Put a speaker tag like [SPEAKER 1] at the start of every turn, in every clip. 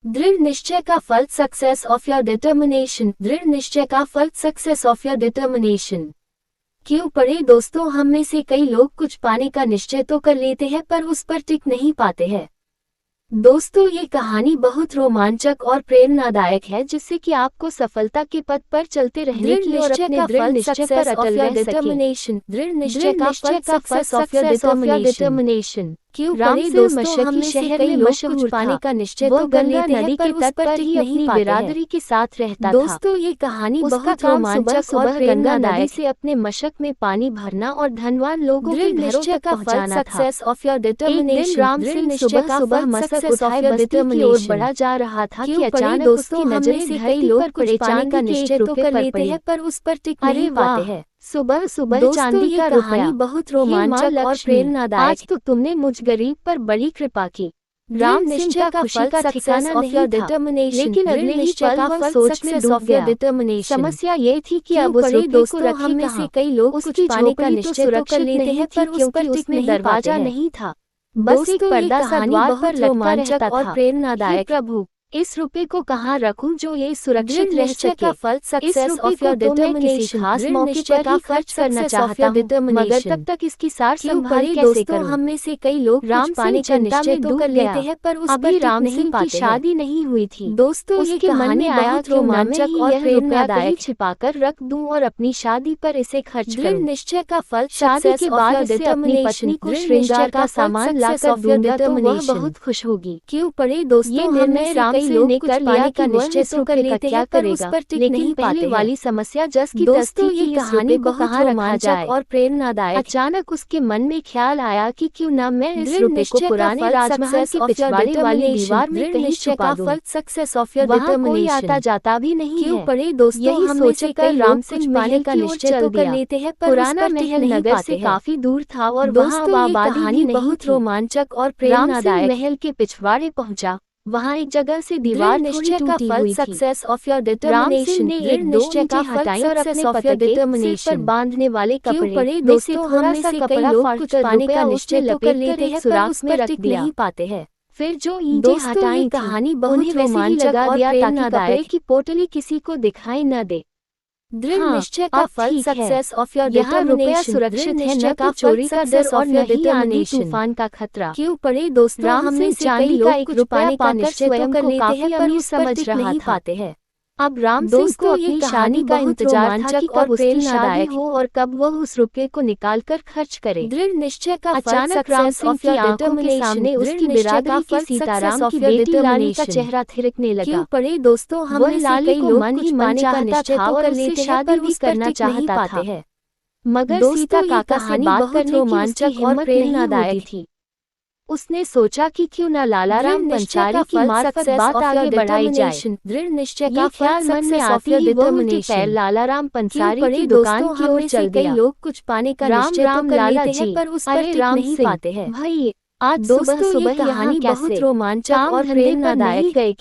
[SPEAKER 1] दृढ़ निश्चय का फल सक्सेस ऑफ योर डिटर्मिनेशन। दृढ़ निश्चय का फल सक्सेस ऑफ योर डिटर्मिनेशन। क्यों पढ़े दोस्तों, हम में से कई लोग कुछ पाने का निश्चय तो कर लेते हैं पर उस पर टिक नहीं पाते हैं। दोस्तों, ये कहानी बहुत रोमांचक और प्रेरणादायक है, जिससे कि आपको सफलता के पथ पर चलते रहने की और अपने दृढ़ निश्चय पर अटल रह सके। दृढ़ निश्चय का फल सक्सेस ऑफ योर डिटर्मिनेशन। क्यों पढ़े दोस्तों, हम में से कई लोग कुछ पाने का निश्चय तो कर लेते हैं पर उस पर टिक नहीं पाते हैं। बिरादरी के साथ रहता था। दोस्तों, ये कहानी बहुत रोमांचक और प्रेरणादायक से अपने मशक में पानी भरना और धनवान लोगों के घरों तक पहुंचाना था। Success of your determination. Ram Singh सुबह मशक उठाए बस्ती की ओर बढ़ा जा रहा था कि अचानक उसकी नजर से कई लोग कुछ पाने का निश्चय तो कर लेते हैं पर उस पर टिक नहीं पाते हैं। सुबह सुबह चांदी का कहानी बहुत रोमांचक और प्रेरणादायक। आज तो तुमने मुझ गरीब पर बड़ी कृपा की। राम निश्चय का फल का ठिकाना नहीं था, लेकिन अगले ही पल वह सोच में डूब गया। समस्या ये थी कि अब उस रुपये को रखे में से कई लोग कुछ पाने का निश्चय तो कर लेते हैं पर उस पर उसमें दरवाजा नहीं था, बस एक पर्दा सा द्वार पर लटका रहता था। प्रेरणादायक प्रभु, इस रुपये को कहाँ रखूं जो ये सुरक्षित रह सके। का फल सक्सेस ऑफ योर डिटर्मिनेशन। खास मौके पर ही खर्च करना चाहता हूं, मगर तब तक इसकी सार संभाल कैसे करूं। हम में से कई लोग राम पाने का निश्चय तो कर लेते हैं पर उस पर राम सिंह की शादी नहीं हुई थी। दोस्तों, ये कहानी आया रोमांचक और प्रेरणादायक। छिपाकर रख दूं और अपनी शादी पर इसे खर्च करूं। निश्चय का फल शादी के बाद इसे अपनी पत्नी को श्रृंगार का सामान लाकर दूंगा तो वह बहुत खुश होगी। क्यों पढ़े दोस्तों, निर्णय राम लोग ने कर लिया का निश्चय तो कर लेते हैं पर उस पर टिक नहीं पाते वाली समस्या जस की तस थी कि कहानी को कहाँ रखा जाए और प्रेरणादायक। अचानक उसके मन में ख्याल आया कि क्यों न मैं इस रुपये को पुराने राजमहल के पिछवाड़े वाली दीवार में कहीं छुपा दूं। Success of your determination. कोई आता जाता भी नहीं है। क्यों पढ़े दोस्तों, यही सोचकर राम सिंह पाने का निश्चय तो कर लेते हैं पर पुराना महल नगर से काफी दूर था और वहाँ आबादी बहुत रोमांचक और प्रेरणादायक। महल के पिछवाड़े पहुँचा, वहाँ एक जगह से दीवार निश्चय का फल सक्सेस ऑफ योर डिटर्मिनेशन ने एक निश्चय का हटाई और अपने पति के सिर पर बांधने वाले कपड़े में से थोड़ा सा कपड़ा फाड़ कर पाने का निश्चय लपेट लेते हैं सुराख में रख नहीं पाते हैं। फिर जो ईंटें हटाई, कहानी बहुत रोमांचक लगा दिया ताकि कपड़े की पोटली किसी को दिखाई न दे। दृढ़ निश्चय का फल सक्सेस ऑफ योर डिटर्मिनेशन। सुरक्षित है, न तो चोरी का डर और न ही आंधी तूफान का खतरा। क्यों पढ़े दोस्तों, हम में से कई लोग कुछ पाने का निश्चय तो कर लेते हैं पर उस समझ नहीं पाते हैं। अब राम सिंह को अपनी शादी का इंतजार था कि कब उसकी शादी हो और कब वह उस रुपये को निकालकर खर्च करे। दृढ़ निश्चय का अचानक राम सिंह की आंखों के सामने उसकी बिरादरी की सीताराम की बेटी लाली का चेहरा थिरकने लगा। क्यों पढ़े दोस्तों, हम लाली को मन ही मन चाहता था और उससे शादी भी करना चाहता था, मगर सीता का कहानी बहुत रोमांचक और प्रेरणादायक थी। उसने सोचा कि क्यों न लालाराम पंसारी की मार्फत बात आगे बढ़ाई जाए। दृढ़ निश्चय का ख्याल मन में आते ही वह उनके पैर लालाराम पंसारी की दुकान की ओर चल गया। लोग कुछ पाने का निश्चय तो कर लेते हैं पर उस पर टिक नहीं पाते हैं। भाई, आज सुबह सुबह कहानी बहुत रोमांचक और प्रेरणादायक गए।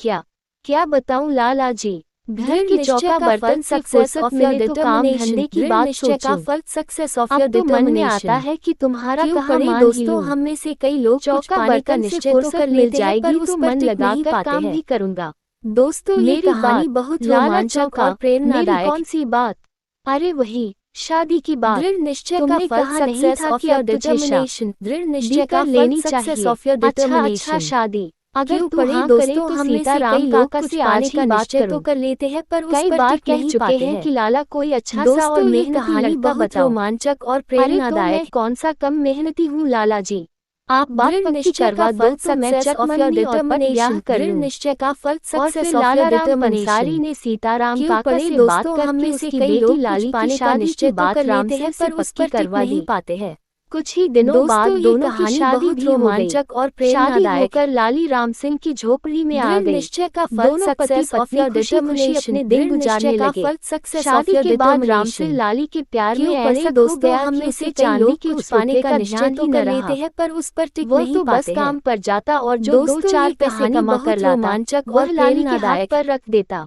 [SPEAKER 1] क्या बताऊं लाला जी, घर के चौका बर्तन सक्सेस ऑफ योर डिटर्मिनेशन की बात सोचो। सक्सेस ऑफ योर डिटर्मिनेशन आता है कि तुम्हारा कहाँ मान दोस्तों, हम में से कई लोग चौका पाने का निश्चय तो कर मिल जाएगी तो मन लगाकर काम भी करूंगा। दोस्तों, ये कहानी बहुत रोमांचक और प्रेरणादायक। कौन सी बात? अरे वही शादी की बात। दृढ़ निश्चय का फल सक्सेस ऑफ योर डिटर्मिनेशन। दृढ़ निश्चय का लेनी चाहिए ऑफ योर डिटर्मिनेशन। अच्छा शादी अगर पढ़े दोस्तों, हम सीताराम काका से आज का निश्चय तो कर लेते हैं पर कई बार कह चुके हैं कि लाला कोई अच्छा सा और मेहनती लड़का बताओ। रोमांचक और प्रेरणादायक। कौन सा कम मेहनती हूँ लाला जी, आप बात पक्की करवा दो तो मैं चटमंगनी और ब्याह कर लूं। निश्चय का फल सक्सेस ऑफ योर डिटर्मिनेशन ने सीताराम काका से बात कर हम में से कई लोग लाली पाने का निश्चय बात राम से पर उस पर करवा नहीं पाते हैं। कुछ ही दिनों बाद दोनों की शादी भी रोमांचक और प्रेरणादायक होकर लाली राम सिंह की झोपड़ी में आ गई। निश्चय का फल सक्सेस ऑफ योर डिटर्मिनेशन अपने दिन गुजारने लगे। शादी के बाद राम सिंह लाली के प्यार में ऐसा दोस्तों, हम में से चांदी के उस पाने का निश्चय तो कर लेते हैं पर उस पर टिक नहीं पाते। बस काम पर जाता और जो दो चार पैसे कमा कर लाता वह लाली के हाथ पर रख देता।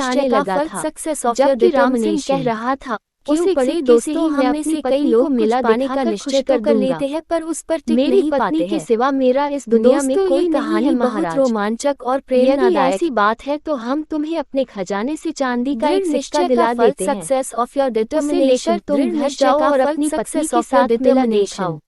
[SPEAKER 2] आने लगा था।
[SPEAKER 1] सक्सेस ऑफ योर
[SPEAKER 2] जबकि राम सिंह कह
[SPEAKER 1] डिटर्मिनेशन
[SPEAKER 2] रहा था,
[SPEAKER 1] क्यों
[SPEAKER 2] उसे
[SPEAKER 1] पड़े
[SPEAKER 2] दोस्तों
[SPEAKER 1] दोस्तों
[SPEAKER 2] हम में से कई लोग मिला
[SPEAKER 1] पाने का निश्चय तो कर लेते हैं पर उस पर टिक
[SPEAKER 2] मेरी
[SPEAKER 1] नहीं
[SPEAKER 2] पत्नी
[SPEAKER 1] पाते
[SPEAKER 2] के
[SPEAKER 1] हैं।
[SPEAKER 2] सिवा मेरा इस दुनिया में
[SPEAKER 1] दोस्तों,
[SPEAKER 2] कोई
[SPEAKER 1] ये
[SPEAKER 2] नहीं
[SPEAKER 1] कहानी
[SPEAKER 2] है
[SPEAKER 1] बहुत
[SPEAKER 2] महाराज।
[SPEAKER 1] रोमांचक और
[SPEAKER 2] यदि
[SPEAKER 1] प्रेरणादायक
[SPEAKER 2] ऐसी बात है तो हम तुम्हें अपने खजाने से चांदी का एक
[SPEAKER 1] दृढ़
[SPEAKER 2] सिक्का
[SPEAKER 1] निश्चय
[SPEAKER 2] दिला
[SPEAKER 1] का फल
[SPEAKER 2] देते हैं।
[SPEAKER 1] सक्सेस ऑफ योर
[SPEAKER 2] उसे
[SPEAKER 1] डिटर्मिनेशन
[SPEAKER 2] लेकर तुम घर जाओ और अपनी पत्नी के साथ मेला दिखाओ।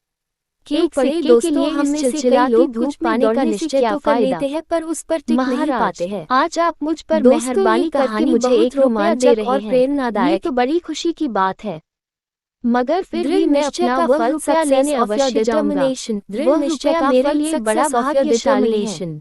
[SPEAKER 1] क्यों
[SPEAKER 2] एक
[SPEAKER 1] पड़े
[SPEAKER 2] सिक्के के
[SPEAKER 1] दोस्तों
[SPEAKER 2] लिए
[SPEAKER 1] हम
[SPEAKER 2] इस
[SPEAKER 1] में से कई
[SPEAKER 2] चिलचिलाती
[SPEAKER 1] लोग
[SPEAKER 2] धूप
[SPEAKER 1] कुछ
[SPEAKER 2] में
[SPEAKER 1] पाने का
[SPEAKER 2] दौड़ने से
[SPEAKER 1] निश्चय
[SPEAKER 2] क्या
[SPEAKER 1] तो कर
[SPEAKER 2] फायदा?
[SPEAKER 1] लेते हैं पर उस पर टिक नहीं
[SPEAKER 2] महाराज,
[SPEAKER 1] पाते हैं।
[SPEAKER 2] आज आप मुझ पर
[SPEAKER 1] दोस्तों, ये
[SPEAKER 2] मेहरबानी करके
[SPEAKER 1] कहानी
[SPEAKER 2] मुझे
[SPEAKER 1] बहुत
[SPEAKER 2] 1 रुपया दे
[SPEAKER 1] रोमांचक
[SPEAKER 2] रहे
[SPEAKER 1] और
[SPEAKER 2] हैं। ये
[SPEAKER 1] प्रेरणादायक
[SPEAKER 2] तो बड़ी खुशी की बात है, मगर फिर
[SPEAKER 1] दृढ़
[SPEAKER 2] भी मैं
[SPEAKER 1] निश्चय
[SPEAKER 2] अपना
[SPEAKER 1] का
[SPEAKER 2] वह
[SPEAKER 1] फल
[SPEAKER 2] रुपया
[SPEAKER 1] सक्सेस
[SPEAKER 2] लेने
[SPEAKER 1] ऑफ योर
[SPEAKER 2] अवश्य जाऊंगा।
[SPEAKER 1] डिटर्मिनेशन दृढ़
[SPEAKER 2] वह
[SPEAKER 1] निश्चय
[SPEAKER 2] रुपया
[SPEAKER 1] का
[SPEAKER 2] मेरे
[SPEAKER 1] फल
[SPEAKER 2] लिए बड़ा
[SPEAKER 1] सक्सेस ऑफ योर
[SPEAKER 2] भाग्यशाली है।
[SPEAKER 1] डिटर्मिनेशन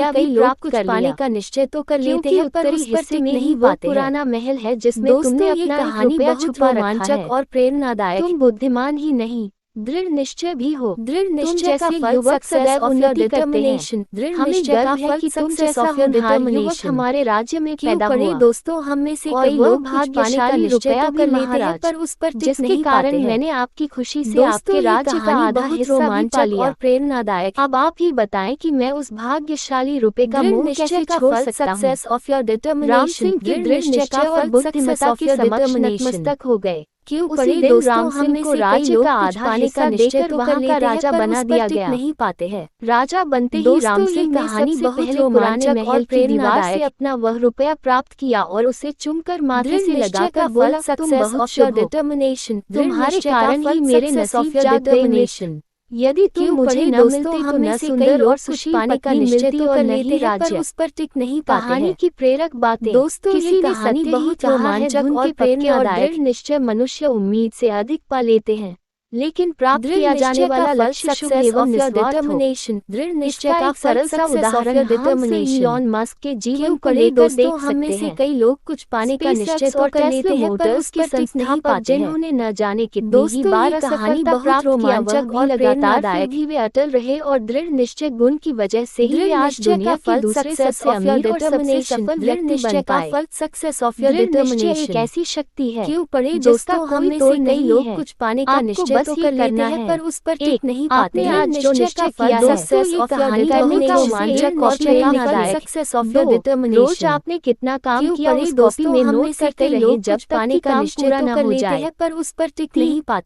[SPEAKER 2] रुपया
[SPEAKER 1] कई
[SPEAKER 2] भी
[SPEAKER 1] लोग
[SPEAKER 2] प्राप्त
[SPEAKER 1] कुछ
[SPEAKER 2] कर
[SPEAKER 1] पाने
[SPEAKER 2] लिया।
[SPEAKER 1] का निश्चय तो कर लेते
[SPEAKER 2] क्योंकि
[SPEAKER 1] हैं पर
[SPEAKER 2] उत्तरी
[SPEAKER 1] उस पर
[SPEAKER 2] हिस्से
[SPEAKER 1] टिक
[SPEAKER 2] में ही
[SPEAKER 1] नहीं
[SPEAKER 2] वो
[SPEAKER 1] पाते हैं।
[SPEAKER 2] पुराना महल है जिसमें
[SPEAKER 1] दोस्तों,
[SPEAKER 2] तुमने
[SPEAKER 1] ये
[SPEAKER 2] अपना एक
[SPEAKER 1] कहानी
[SPEAKER 2] रुपया
[SPEAKER 1] बहुत
[SPEAKER 2] छुपा रखा
[SPEAKER 1] रोमांचक
[SPEAKER 2] है।
[SPEAKER 1] और प्रेरणादायक
[SPEAKER 2] तुम बुद्धिमान ही नहीं, दृढ़ निश्चय भी हो।
[SPEAKER 1] दृढ़
[SPEAKER 2] तुम
[SPEAKER 1] निश्चय का
[SPEAKER 2] जैसे
[SPEAKER 1] फल
[SPEAKER 2] युवक
[SPEAKER 1] सक्सेस
[SPEAKER 2] सदैव
[SPEAKER 1] ऑफ योर
[SPEAKER 2] उन्नति करते हैं।
[SPEAKER 1] डिटर्मिनेशन। दृढ़
[SPEAKER 2] हमें
[SPEAKER 1] निश्चय का
[SPEAKER 2] गर्व है
[SPEAKER 1] फल
[SPEAKER 2] कि तुम
[SPEAKER 1] सक्सेस
[SPEAKER 2] जैसा
[SPEAKER 1] ऑफ योर
[SPEAKER 2] होनहार युवक
[SPEAKER 1] डिटर्मिनेशन।
[SPEAKER 2] हमारे राज्य में
[SPEAKER 1] क्यों
[SPEAKER 2] पैदा
[SPEAKER 1] पढ़े
[SPEAKER 2] हुआ।
[SPEAKER 1] दोस्तों, हम में से
[SPEAKER 2] और
[SPEAKER 1] कई
[SPEAKER 2] वह
[SPEAKER 1] लोग कुछ पाने का
[SPEAKER 2] भाग्यशाली
[SPEAKER 1] निश्चय
[SPEAKER 2] रुपया
[SPEAKER 1] तो
[SPEAKER 2] भी
[SPEAKER 1] कर लेते हैं
[SPEAKER 2] महाराज,
[SPEAKER 1] पर उस पर टिक
[SPEAKER 2] जिसके
[SPEAKER 1] नहीं
[SPEAKER 2] कारण
[SPEAKER 1] पाते हैं।
[SPEAKER 2] मैंने आपकी खुशी से
[SPEAKER 1] दोस्तों,
[SPEAKER 2] आपके
[SPEAKER 1] ये
[SPEAKER 2] राज्य का
[SPEAKER 1] कहानी
[SPEAKER 2] आधा
[SPEAKER 1] बहुत
[SPEAKER 2] हिस्सा भी पा
[SPEAKER 1] रोमांचक
[SPEAKER 2] लिया।
[SPEAKER 1] और प्रेरणादायक है।
[SPEAKER 2] अब आप ही बताएं कि मैं उस भाग्यशाली रुपए का
[SPEAKER 1] दृढ़
[SPEAKER 2] मोह
[SPEAKER 1] निश्चय
[SPEAKER 2] कैसे
[SPEAKER 1] का
[SPEAKER 2] छोड़
[SPEAKER 1] फल
[SPEAKER 2] सकता हूँ।
[SPEAKER 1] Success of your
[SPEAKER 2] Ram
[SPEAKER 1] determination.
[SPEAKER 2] Singh के
[SPEAKER 1] दृढ़
[SPEAKER 2] दृढ़
[SPEAKER 1] निश्चय का
[SPEAKER 2] निश्चय और
[SPEAKER 1] फल सक्सेस
[SPEAKER 2] बुद्धिमता
[SPEAKER 1] ऑफ
[SPEAKER 2] के
[SPEAKER 1] योर
[SPEAKER 2] समक्ष
[SPEAKER 1] डिटर्मिनेशन।
[SPEAKER 2] नतमस्तक हो गए।
[SPEAKER 1] क्यों
[SPEAKER 2] उसी
[SPEAKER 1] पढ़े
[SPEAKER 2] दिन
[SPEAKER 1] दोस्तों,
[SPEAKER 2] राम
[SPEAKER 1] हम
[SPEAKER 2] सिंह
[SPEAKER 1] में
[SPEAKER 2] को
[SPEAKER 1] से कई
[SPEAKER 2] राज्य
[SPEAKER 1] लोग
[SPEAKER 2] का
[SPEAKER 1] कुछ
[SPEAKER 2] आधा
[SPEAKER 1] पाने
[SPEAKER 2] हिस्सा
[SPEAKER 1] का निश्चय
[SPEAKER 2] देकर
[SPEAKER 1] तो
[SPEAKER 2] वहां
[SPEAKER 1] कर
[SPEAKER 2] का
[SPEAKER 1] लेते हैं,
[SPEAKER 2] राजा
[SPEAKER 1] पर
[SPEAKER 2] बना
[SPEAKER 1] उस पर
[SPEAKER 2] दिया
[SPEAKER 1] टिक
[SPEAKER 2] गया।
[SPEAKER 1] नहीं पाते हैं।
[SPEAKER 2] राजा बनते ही
[SPEAKER 1] दोस्तों,
[SPEAKER 2] राम
[SPEAKER 1] ये
[SPEAKER 2] सिंह ने
[SPEAKER 1] कहानी
[SPEAKER 2] सबसे
[SPEAKER 1] बहुत
[SPEAKER 2] पहले पुराने
[SPEAKER 1] रोमांचक
[SPEAKER 2] महल
[SPEAKER 1] और
[SPEAKER 2] की दीवार से
[SPEAKER 1] प्रेरणादायक
[SPEAKER 2] अपना वह रुपया प्राप्त किया और उसे चुमकर माथे
[SPEAKER 1] दृढ़
[SPEAKER 2] से
[SPEAKER 1] निश्चय
[SPEAKER 2] लगाकर
[SPEAKER 1] का
[SPEAKER 2] बोला,
[SPEAKER 1] फल
[SPEAKER 2] तुम
[SPEAKER 1] सक्सेस
[SPEAKER 2] बहुत
[SPEAKER 1] ऑफ योर
[SPEAKER 2] शुभ हो।
[SPEAKER 1] डिटर्मिनेशन।
[SPEAKER 2] तुम्हारे कारण ही मेरे नसीब जाग गए मित्र। यदि तुम
[SPEAKER 1] क्यों
[SPEAKER 2] मुझे
[SPEAKER 1] पढ़े
[SPEAKER 2] न
[SPEAKER 1] दोस्तों,
[SPEAKER 2] मिलते
[SPEAKER 1] हम
[SPEAKER 2] तो
[SPEAKER 1] में
[SPEAKER 2] न
[SPEAKER 1] से कई
[SPEAKER 2] सुंदर
[SPEAKER 1] लोग
[SPEAKER 2] और
[SPEAKER 1] कुछ
[SPEAKER 2] सुशील
[SPEAKER 1] पाने का
[SPEAKER 2] पत्नी
[SPEAKER 1] निश्चय
[SPEAKER 2] मिलती
[SPEAKER 1] तो
[SPEAKER 2] और
[SPEAKER 1] कर
[SPEAKER 2] न
[SPEAKER 1] लेते
[SPEAKER 2] ही
[SPEAKER 1] हैं, पर
[SPEAKER 2] राज्य।
[SPEAKER 1] उस पर टिक नहीं पाते
[SPEAKER 2] कहानी
[SPEAKER 1] हैं।
[SPEAKER 2] की प्रेरक बातें।
[SPEAKER 1] दोस्तों,
[SPEAKER 2] किसी
[SPEAKER 1] ये
[SPEAKER 2] ने
[SPEAKER 1] कहानी
[SPEAKER 2] सत्य ही
[SPEAKER 1] बहुत
[SPEAKER 2] कहा है,
[SPEAKER 1] रोमांचक
[SPEAKER 2] धुन
[SPEAKER 1] और
[SPEAKER 2] के पत्ते और
[SPEAKER 1] प्रेरणादायक
[SPEAKER 2] दृढ़ निश्चय मनुष्य उम्मीद से अधिक पा लेते हैं, लेकिन प्राप्त
[SPEAKER 1] दृढ़
[SPEAKER 2] किया जाने
[SPEAKER 1] निश्चय का
[SPEAKER 2] वाला
[SPEAKER 1] फल
[SPEAKER 2] लक्ष्य शुभ
[SPEAKER 1] सक्सेस
[SPEAKER 2] एवं
[SPEAKER 1] ऑफ योर
[SPEAKER 2] निस्वार्थ हो।
[SPEAKER 1] डिटर्मिनेशन। दृढ़ निश्चय
[SPEAKER 2] इसका
[SPEAKER 1] का
[SPEAKER 2] एक
[SPEAKER 1] फल
[SPEAKER 2] सरल सा
[SPEAKER 1] सक्सेस ऑफ
[SPEAKER 2] उदाहरण
[SPEAKER 1] your
[SPEAKER 2] Hans
[SPEAKER 1] determination.
[SPEAKER 2] Elon Musk के
[SPEAKER 1] क्यों
[SPEAKER 2] जीवन को
[SPEAKER 1] पढ़े
[SPEAKER 2] लेकर
[SPEAKER 1] दोस्तों,
[SPEAKER 2] देख
[SPEAKER 1] हम में
[SPEAKER 2] सकते
[SPEAKER 1] से
[SPEAKER 2] हैं।
[SPEAKER 1] कई लोग कुछ पाने का निश्चय
[SPEAKER 2] स्पेसएक्स
[SPEAKER 1] तो
[SPEAKER 2] और
[SPEAKER 1] कर लेते
[SPEAKER 2] टेस्ला
[SPEAKER 1] हैं, पर
[SPEAKER 2] मोटर्स
[SPEAKER 1] उस
[SPEAKER 2] के
[SPEAKER 1] पर टिक नहीं
[SPEAKER 2] संस्थापक
[SPEAKER 1] पाते हैं।
[SPEAKER 2] जिन्होंने न जाने कितनी ही
[SPEAKER 1] दोस्तों,
[SPEAKER 2] बार
[SPEAKER 1] ये कहानी
[SPEAKER 2] असफलता
[SPEAKER 1] बहुत
[SPEAKER 2] प्राप्त किया, वह
[SPEAKER 1] रोमांचक
[SPEAKER 2] भी
[SPEAKER 1] और
[SPEAKER 2] लगातार
[SPEAKER 1] प्रेरणादायक
[SPEAKER 2] फिर भी वे अटल रहे और दृढ़ निश्चय गुण की वजह से ही वे
[SPEAKER 1] दृढ़
[SPEAKER 2] आज
[SPEAKER 1] निश्चय
[SPEAKER 2] दुनिया
[SPEAKER 1] का
[SPEAKER 2] के
[SPEAKER 1] फल
[SPEAKER 2] दूसरे
[SPEAKER 1] सक्सेस
[SPEAKER 2] सबसे
[SPEAKER 1] ऑफ योर
[SPEAKER 2] अमीर और सबसे
[SPEAKER 1] डिटर्मिनेशन।
[SPEAKER 2] सफल
[SPEAKER 1] दृढ़
[SPEAKER 2] व्यक्ति बन
[SPEAKER 1] निश्चय का
[SPEAKER 2] पाए।
[SPEAKER 1] फल सक्सेस ऑफ योर
[SPEAKER 2] दृढ़ निश्चय एक
[SPEAKER 1] डिटर्मिनेशन।
[SPEAKER 2] ऐसी शक्ति है
[SPEAKER 1] क्यों पढ़े
[SPEAKER 2] जिसका
[SPEAKER 1] दोस्तों, हम
[SPEAKER 2] कोई
[SPEAKER 1] में
[SPEAKER 2] तोड़
[SPEAKER 1] से कई
[SPEAKER 2] नहीं
[SPEAKER 1] लोग
[SPEAKER 2] है।
[SPEAKER 1] कुछ पाने का
[SPEAKER 2] आपको
[SPEAKER 1] निश्चय
[SPEAKER 2] बस
[SPEAKER 1] तो
[SPEAKER 2] ये
[SPEAKER 1] कर लेते
[SPEAKER 2] करना
[SPEAKER 1] हैं,
[SPEAKER 2] है।
[SPEAKER 1] पर उस पर टिक
[SPEAKER 2] एक,
[SPEAKER 1] नहीं पाते
[SPEAKER 2] आपने
[SPEAKER 1] हैं।
[SPEAKER 2] आज जो निश्चय किया है,
[SPEAKER 1] सक्सेस
[SPEAKER 2] ये
[SPEAKER 1] ऑफ योर
[SPEAKER 2] कहानी करने का
[SPEAKER 1] डिटर्मिनेशन।
[SPEAKER 2] उसे
[SPEAKER 1] दृढ़
[SPEAKER 2] एक कॉपी
[SPEAKER 1] निश्चय
[SPEAKER 2] में
[SPEAKER 1] का
[SPEAKER 2] लिख
[SPEAKER 1] फल
[SPEAKER 2] डायरेक्ट।
[SPEAKER 1] सक्सेस ऑफ योर
[SPEAKER 2] दो, रोज
[SPEAKER 1] डिटर्मिनेशन।
[SPEAKER 2] आपने कितना काम
[SPEAKER 1] क्यों
[SPEAKER 2] किया
[SPEAKER 1] पढ़े
[SPEAKER 2] उस कॉपी
[SPEAKER 1] दोस्तों,
[SPEAKER 2] में
[SPEAKER 1] हम
[SPEAKER 2] नोट
[SPEAKER 1] में से
[SPEAKER 2] करते
[SPEAKER 1] कई
[SPEAKER 2] रहिए
[SPEAKER 1] लोग
[SPEAKER 2] जब
[SPEAKER 1] कुछ
[SPEAKER 2] तक
[SPEAKER 1] पाने
[SPEAKER 2] कि
[SPEAKER 1] का
[SPEAKER 2] काम
[SPEAKER 1] निश्चय
[SPEAKER 2] पूरा
[SPEAKER 1] तो
[SPEAKER 2] न
[SPEAKER 1] कर
[SPEAKER 2] हो
[SPEAKER 1] लेते
[SPEAKER 2] जाए।
[SPEAKER 1] हैं, पर उस पर टिक
[SPEAKER 2] तीन,
[SPEAKER 1] नहीं पाते।